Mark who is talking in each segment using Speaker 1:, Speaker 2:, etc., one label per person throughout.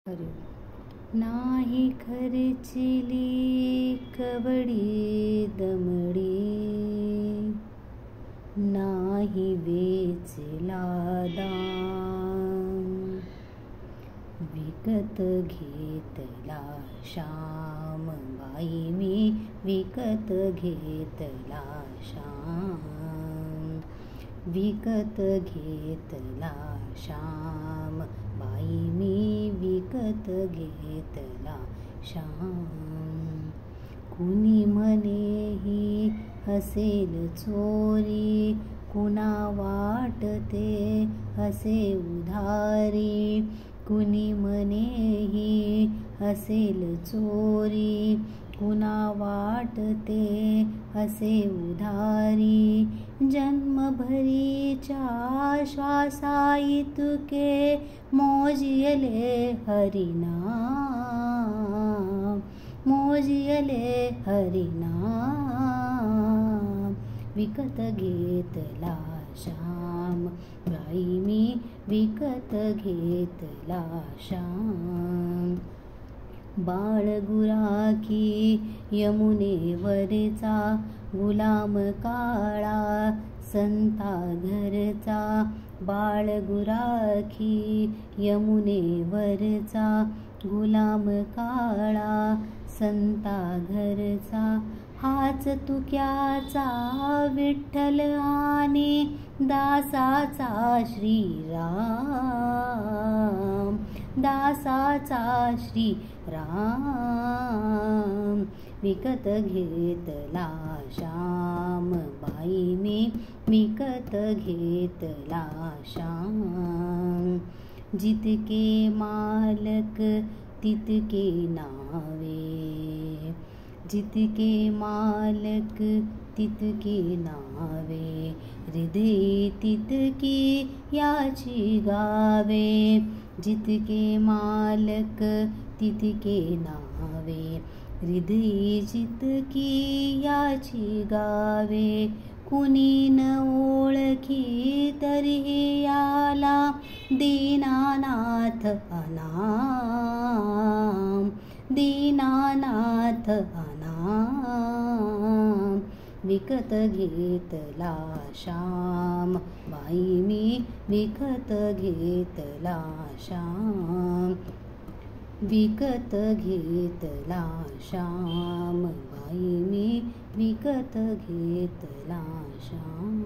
Speaker 1: हरी नाही खर्चिली कवडी दमडी, नाही वेचला दाम, विकत घेतला श्याम बाई मी विकत घेतला श्याम, विकत घेतला श्याम बाई मी विकत घेतला श्याम. कुणी म्हणेही असेल चोरी, कुणा वाटते असे उधारी, कुणी म्हणेही असेल चोरी, कुणा वाटते असे उधारी. जन्मभरीच्या श्वासा इतके मोजियले हरिनाम, मोजियले हरिनाम. विकत घेतला श्याम बाई मी विकत घेतला श्याम. बाळ गुराखी यमुनेवरचा गुलाम काळा संता घरचा, बाळ गुराखी यमुनेवरचा गुलाम काळा संता घरचा. हाच तुक्याचा विठ्ठल आणि दासाचा श्रीराम, दासाचा श्रीराम. विकत घेतला श्याम बाई मी विकत घेतला श्याम. जितके मालक तितके नावे, जितके मालक तितके नावे, हृदय तितकी याची गावे. जितके मालक तितके नावे, हृदय जितकी याची गावे. कुणी न ओळखी तरीही याला दीनानाथ अनाम, दीनानाथ अनाम. विकत घेतला श्याम बाई मी विकत घेतला श्याम, विकत घेतला श्याम बाई मी विकत घेतला श्याम.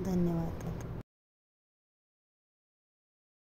Speaker 1: धन्यवाद.